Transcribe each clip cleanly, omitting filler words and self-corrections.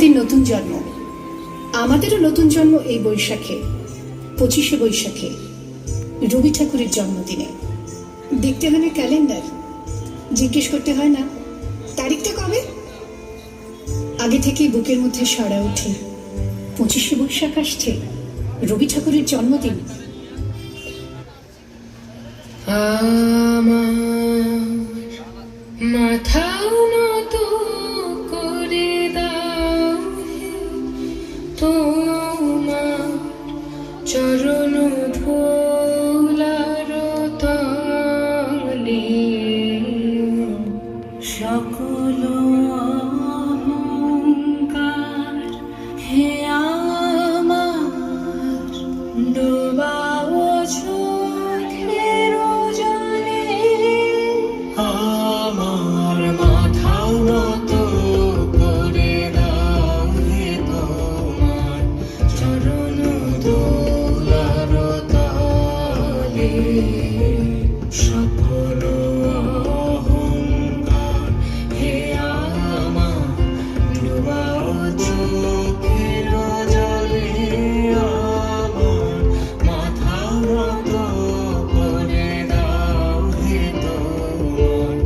প্রতিদিন নতুন জন্ম। আমাদেরও নতুন জন্ম এই বৈশাখে, 25শে বৈশাখে, রবি ঠাকুরের জন্মদিনে। দেখতে হয় না ক্যালেন্ডার, জিজ্ঞেস করতে হয় না তারিখটা কবে। আগে থেকেই বুকের মধ্যে সাড়া ওঠে, 25শে বৈশাখ আসছে, রবি ঠাকুরের জন্মদিন। মাথাও নত করে দাও তোমার চরণ ধুলার তলে, সকল অহংকার হে আমার ডোবাও চোখের জলে। আমার মাথাও নত করে দাও হে তোমার চরণ ধুলার তলে, সকল অহংকার হে আমার ডুবাও চোখের জলে। আমার মাথাও নত করে দাও হে তোমার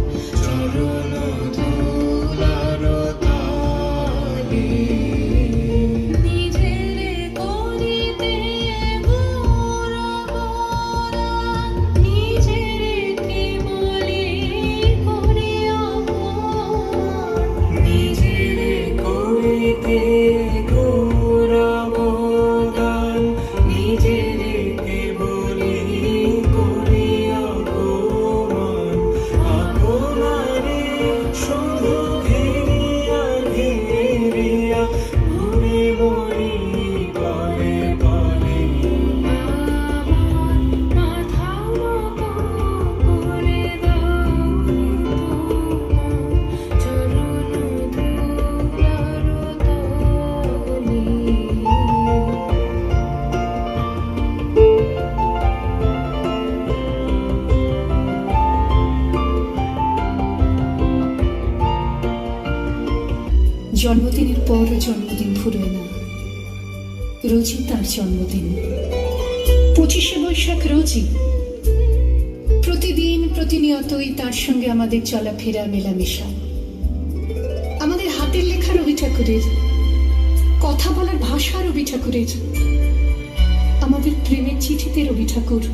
চরণ ধুলার তলে। নিজের করিতে গৌরবরান, নিজের কেবলি করি অপমান, নিজের করিতে গৌরবগান, নিজের কেবলি করি অপমান। আপনারে শুধু ঘেরিয়া ঘেরিয়া ঘুরে মরি পরে পরে। আমার মাথাও নত করে দাও তোমার চরণ ধুলার তলে। জন্মদিনের পরও জন্মদিন ফুরোয় না, রোজই তার জন্মদিন। 25শে বৈশাখ রোজই, প্রতিদিন প্রতিনিয়তই তার সঙ্গে আমাদের চলাফেরা মেলামেশা। আমাদের হাতের লেখা রবি ঠাকুরের, কথা বলার ভাষা রবি ঠাকুরের, আমাদের প্রেমের চিঠিতে রবি ঠাকুর।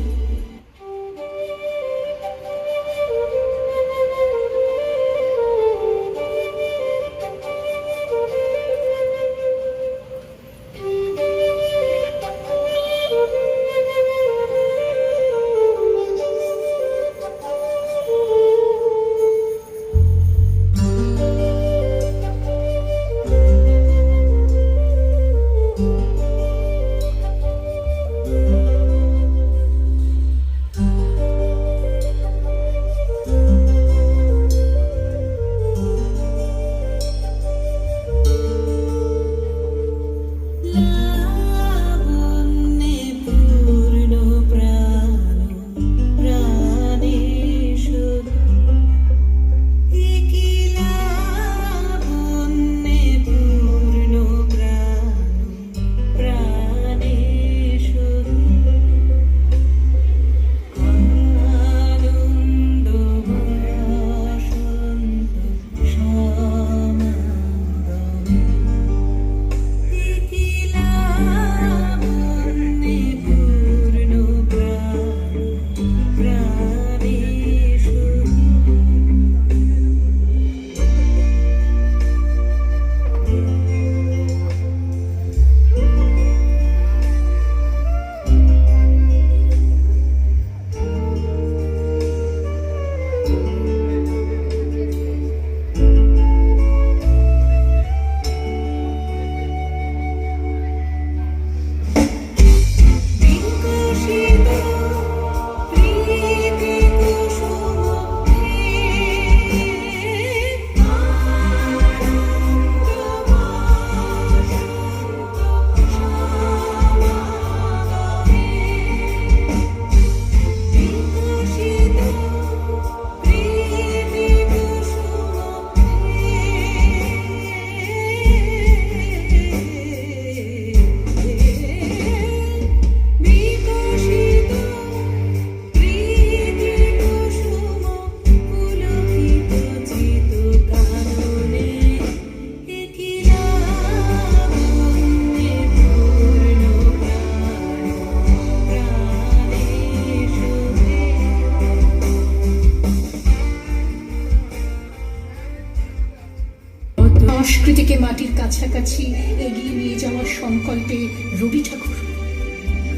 মাটির কাছাকাছি এগিয়ে নিয়ে যাওয়ার সংকল্পে রবি ঠাকুর,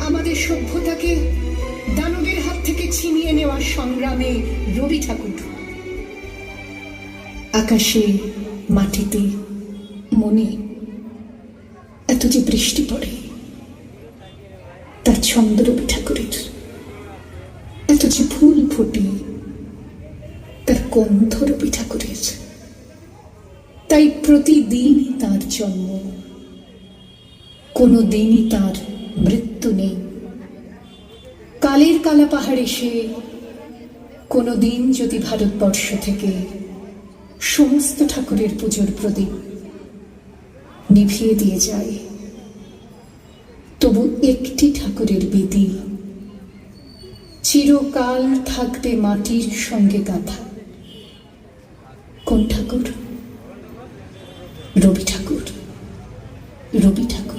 আমাদের সভ্যতাকে দানবের হাত থেকে ছিনিয়ে নেওয়ার সংগ্রামে রবি ঠাকুর। আকাশে, মাটিতে, মনে এত যে বৃষ্টি পড়ে, তার ছন্দ রবি ঠাকুরের। এত যে ফুল ফোটে, তার গন্ধ রবি ঠাকুরের। তাই প্রতিদিনই তার জন্ম, কোনো দিনই তার মৃত্যু নেই। কালের কালা পাহাড় এসে কোনো দিন যদি ভারতবর্ষ থেকে সমস্ত ঠাকুরের পুজোর প্রদীপ নিভিয়ে দিয়ে যায়, তবু একটি ঠাকুরের বেদি চিরকাল থাকবে মাটির সঙ্গে গাঁথা। কোন ঠাকুর? রবি ঠাকুর। রবি ঠাকুর।